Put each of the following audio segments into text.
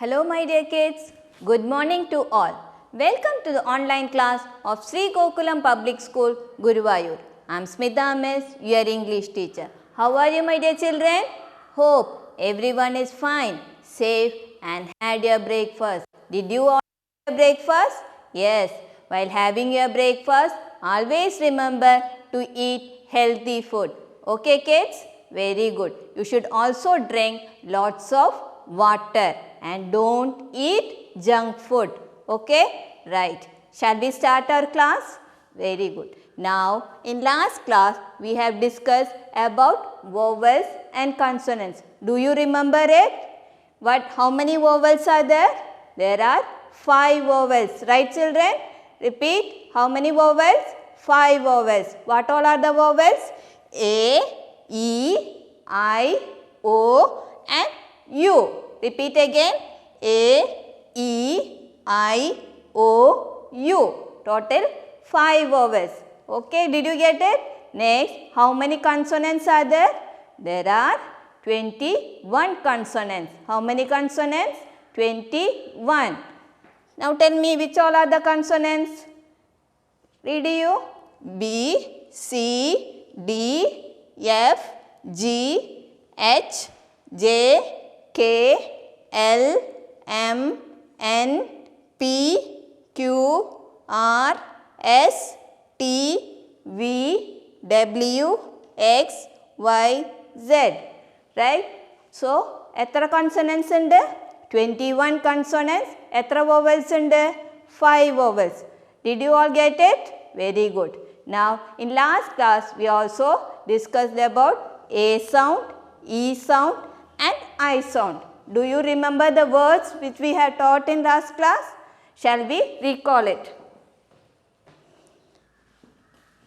Hello my dear kids, good morning to all. Welcome to the online class of Sri Gokulam Public School, Guruvayur. I am Smita Miss, your English teacher. How are you my dear children? Hope everyone is fine, safe and had your breakfast. Did you all have your breakfast? Yes, while having your breakfast, always remember to eat healthy food. Okay kids? Very good. You should also drink lots of water and don't eat junk food. Okay? Right. Shall we start our class? Very good. Now, in last class, we have discussed about vowels and consonants. Do you remember it? How many vowels are there? There are 5 vowels. Right children? Repeat. How many vowels? 5 vowels. What all are the vowels? A, E, I, O and U. Repeat again. A, E, I, O, U. Total 5 vowels. Okay, did you get it? Next, how many consonants are there? There are 21 consonants. How many consonants? 21. Now tell me which all are the consonants? Read you. B, C, D, F, G, H, J, K, L, M, N, P, Q, R, S, T, V, W, X, Y, Z. Right? So, എത്ര consonants ഉണ്ട്? 21 consonants. എത്ര vowels ഉണ്ട്? 5 vowels. Did you all get it? Very good. Now, in last class, we also discussed about A sound, E sound and I sound. Do you remember the words which we have taught in last class? Shall we recall it?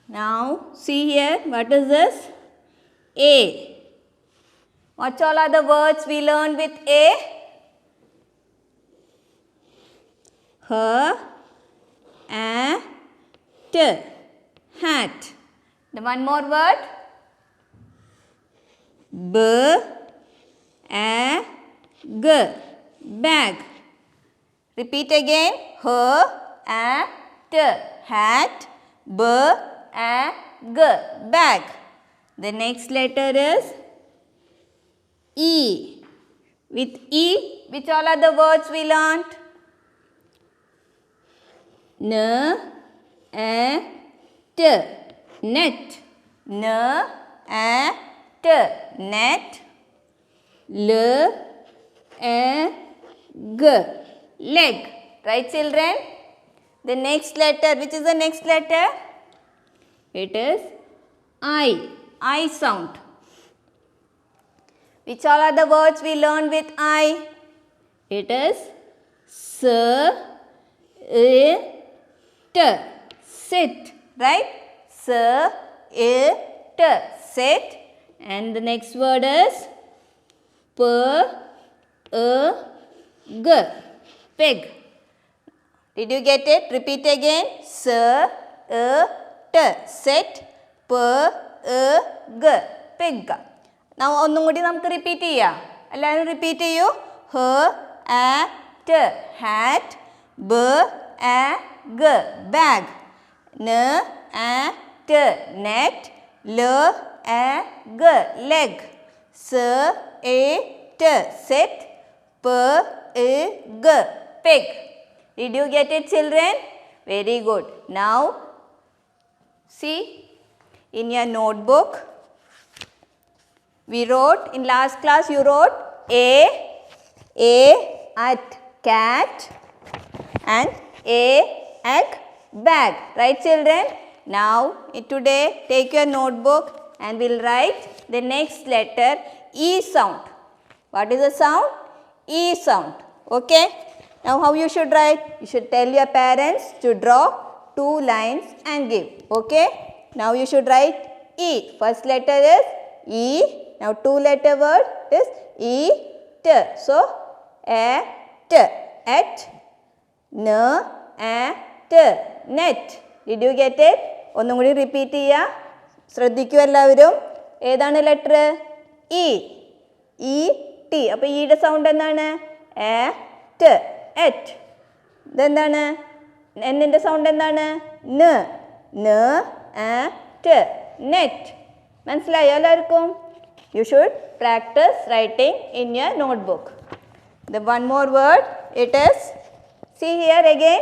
Now, see here, what is this? A. What all are the words we learned with A? Her, a, t, hat. The one more word? B, a, g, bag. Repeat again. Her, a, t, hat. B, a, g, bag. The next letter is E. With E, which all are the words we learnt? N, a, t, net. N, a, t, net. L, a, g, leg. Right children? The next letter, which is the next letter? It is I sound. Which all are the words we learned with I? It is S, I, T, sit. Right? S, I, T, sit. And the next word is P, G, pig. Did you get it? Repeat again. S, I, T, sit. P, G, pig. Now, ഒന്നും കൂടി നമുക്ക് repeat ചെയ്യാം. എല്ലാവരും repeat ചെയ്യൂ. Her, a, t, hat. B, a, g, bag. N, a, t, net. L, a, g, leg. S, a, t, sit. P, a, g, pig. Did you get it children? Very good. Now, see in your notebook. We wrote, in last class you wrote A at cat and A at bag. Right children? Now, today take your notebook and we'll write the next letter E sound. What is the sound? E sound. Okay? Now, how you should write? You should tell your parents to draw 2 lines and give. Okay? Now, you should write E. First letter is E. Now, 2 letter word is E, T. So, a, T, at, N, a, T, net. Did you get it? ഒന്നും കൂടി repeat ചെയ്യുക. ശ്രദ്ധിക്കൂ എല്ലാവരും. ഏതാണ് letter? E. E, T. അപ്പോൾ ഇയുടെ sound എന്താണ്? എ, ട് എറ്റ്. ഇതെന്താണ്? എന്നിൻ്റെ സൗണ്ട് എന്താണ്? ന് ന് ട് നെറ്റ്. മനസ്സിലായോ എല്ലാവർക്കും? You should practice writing in your notebook. The one more word, it is, see here again,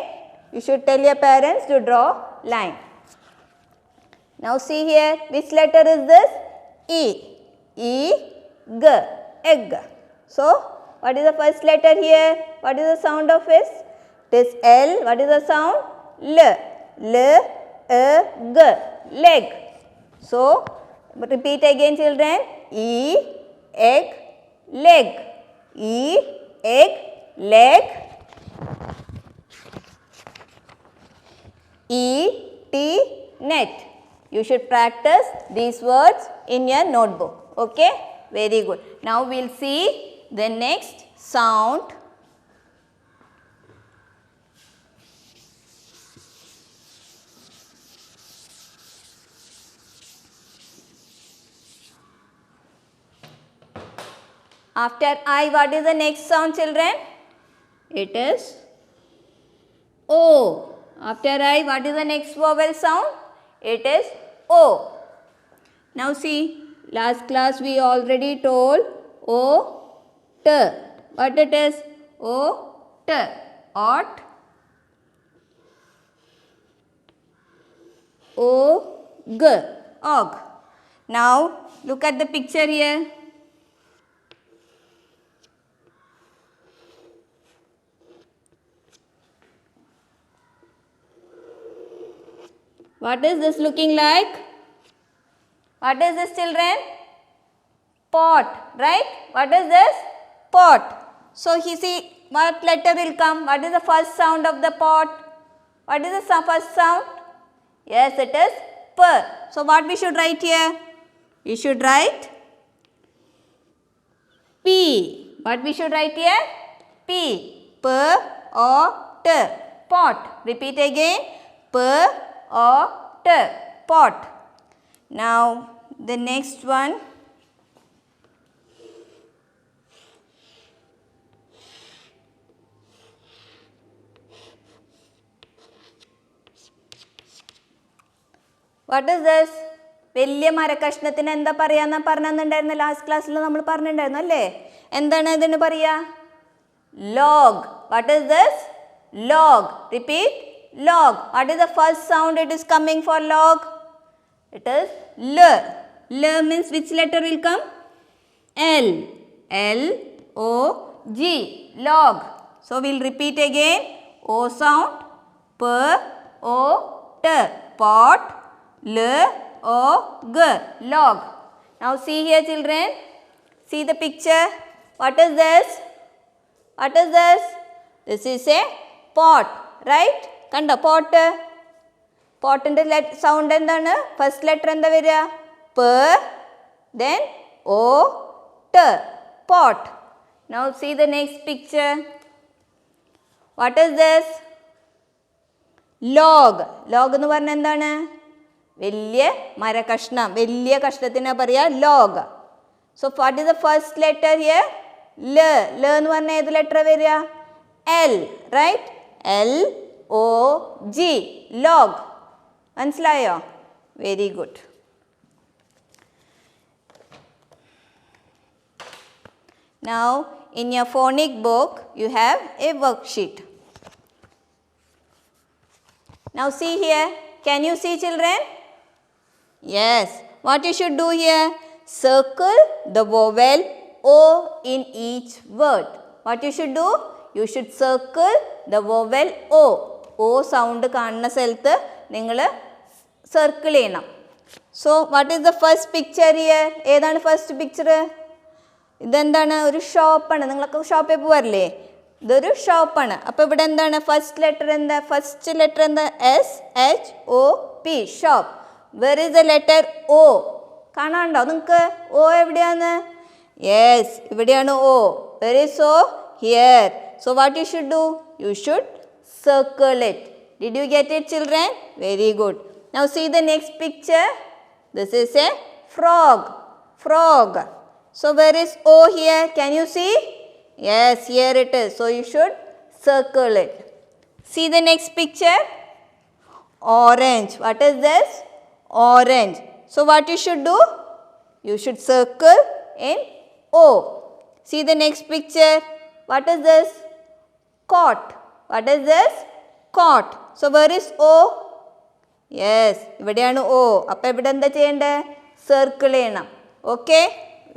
you should tell your parents to draw line. Now see here, which letter is this? E. E, G, egg. So, what is the first letter here? What is the sound of it? It is L. What is the sound? L. L, G, leg. So, repeat again children. E, egg, leg. E, egg, leg. E, T, net. You should practice these words in your notebook. Okay? Very good. Now we will see the next sound. After I, what is the next sound children? It is O. After I, what is the next vowel sound? It is O. Now see, last class we already told O, T. What it is? O, T. Ought. O, G. Og. Now look at the picture here. What is this looking like? What is this children? Pot, right? What is this? Pot. So you see what letter will come? What is the first sound of the pot? What is the first sound? Yes, it is P. So what we should write here? We should write P. What we should write here? P. P O T. Pot. Repeat again. P O T. Pot. Now the next one. What is this? വലിയ മരക്കഷ്ണത്തിന് എന്താ പറയാന്ന് പറഞ്ഞിട്ടുണ്ടായിരുന്നു last ക്ലാസ്സിൽ നമ്മൾ പറഞ്ഞിട്ടുണ്ടായിരുന്നു അല്ലേ? എന്താണ് ഇതിന് പറയാ? Log. What is this? Log. Repeat. Log. What is the first sound it is coming for log? It is L. L means which letter will come? L. L O G. Log. So we will repeat again. O sound. P O T. Pot. L O G. Log. Now see here children. See the picture. What is this? What is this? This is a pot. Right? കണ്ടോ pot? പോട്ടിൻ്റെ sound എന്താണ്? First letter എന്താ വരിക? പ്, then ഓ ട്. Pot. Now see the next picture. What is this? Log. Log എന്ന് പറഞ്ഞാൽ എന്താണ്? വലിയ മരകഷ്ണം. വലിയ കഷ്ണത്തിനാ പറയുക log. So what is the first letter here? ല. ല എന്ന് പറഞ്ഞാൽ ഏത് ലെറ്റർ വരിക? L. Right? L O G. Log. മനസ്സിലായോ? Very good. Now in your phonic book you have a worksheet. Now see here. Can you see children? Yes. What you should do here? Circle the vowel O in each word. What you should do? You should circle the vowel O. O sound കാണുന്ന സ്ഥലത്ത് നിങ്ങൾ circle ചെയ്യണം. So what is the first picture here? ഏതാണ് first picture? ഇതെന്താണ്? ഒരു ഷോപ്പാണ്. നിങ്ങളൊക്കെ ഷോപ്പിൽ പോകാറില്ലേ? ഇതൊരു ഷോപ്പാണ്. അപ്പോൾ ഇവിടെ എന്താണ് ഫസ്റ്റ് ലെറ്റർ? എന്താ ഫസ്റ്റ് ലെറ്റർ? എന്താ? S H O P. Shop. Were is the letter O? കാണാണ്ടോ നിങ്ങൾക്ക്? O എവിടെയാണ്? യെസ്, ഇവിടെയാണ് O. Were is O? Here. So what you should do? You should circle it. Did you get it children? Very good. Now see the next picture. This is a frog. Frog. So where is O here? Can you see? Yes, here it is. So you should circle it. See the next picture. Orange. What is this? Orange. So what you should do? You should circle in O. See the next picture. What is this? Cot. What is this? Cot. So where is O? Yes, ഇവിടെയാണ് O. അപ്പോൾ ഇവിടെ എന്താ ചെയ്യേണ്ടേ? Circle ചെയ്യണം. Okay?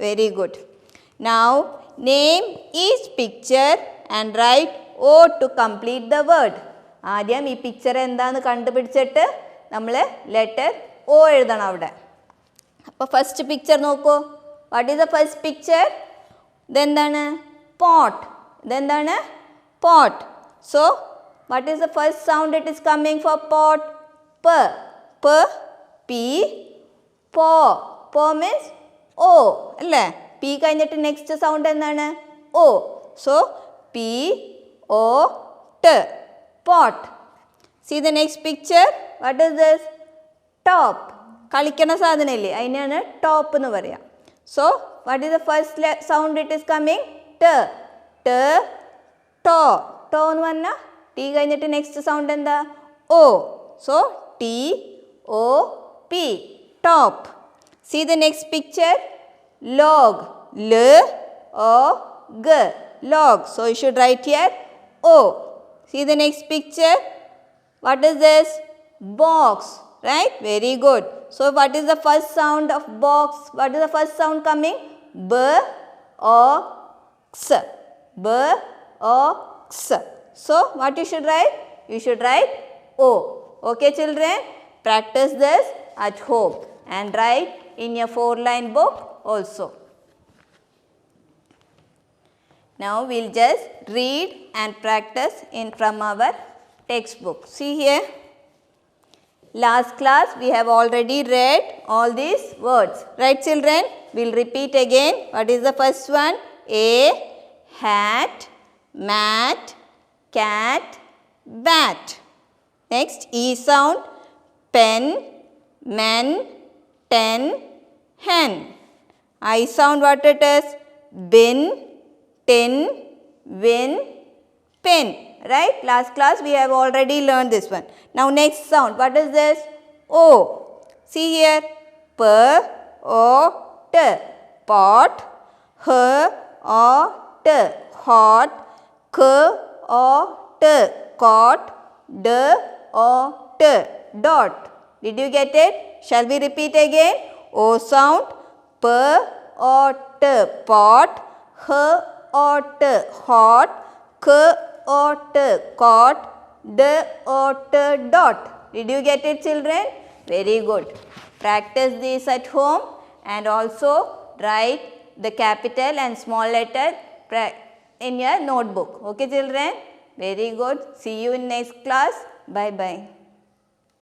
Very good. Now name each picture and write O to complete the word. ആദ്യം ഈ picture എന്താന്ന് കണ്ടുപിടിച്ചിട്ട് നമ്മൾ ലെറ്റർ O എഴുതണം അവിടെ. അപ്പോൾ ഫസ്റ്റ് പിക്ചർ നോക്കൂ. What is the first picture? ഇതെന്താണ്? പോട്ട്. ഇതെന്താണ്? Pot. So what is the first sound it is coming for pot? പ. പ. പി. പോ. പോ മീൻസ് ഓ അല്ലേ? പി കഴിഞ്ഞിട്ട് നെക്സ്റ്റ് സൗണ്ട് എന്താണ്? ഓ. സോ പി ഓ ട്. Pot. See the next picture. What is this? Top. കളിക്കണ സാധനമില്ലേ, അതിനാണ് ടോപ്പ് എന്ന് പറയാം. So what is the first sound it is coming? ട്. ട്. ടോ. ടോ എന്ന് പറഞ്ഞാൽ ടി കഴിഞ്ഞിട്ട് നെക്സ്റ്റ് സൗണ്ട് എന്താ? O. So T O P. Top. See the next picture. Log. ൽ ഒ ഗ. Log. So you should write here O. See the next picture. What is this? Box. Right? Very good. So what is the first sound of box? What is the first sound coming? B O X. B O X. So what you should write? You should write O. Okay children? Practice this at home and write in your 4-line book also. Now we will just read and practice in from our textbook. See here. Last class we have already read all these words. Right children? We will repeat again. What is the first one? A, hat, mat, cat, bat. Next E sound. Pen, men, ten, hen. I sound what it is? Bin, tin, win, pin. Right? Last class we have already learned this one. Now next sound. What is this? O. See here. P, O, T. Pot. H, O, T. Hot. K, O, T. Cot. D, O, T. Dot. Did you get it? Shall we repeat again? O sound. P, O, T. Pot. H, O, T. Hot. K, O, T. Cot. D, O, T. Dot. Did you get it children? Very good. Practice this at home and also write the capital and small letter in your notebook. Okay children? Very good. See you in next class. Bye bye.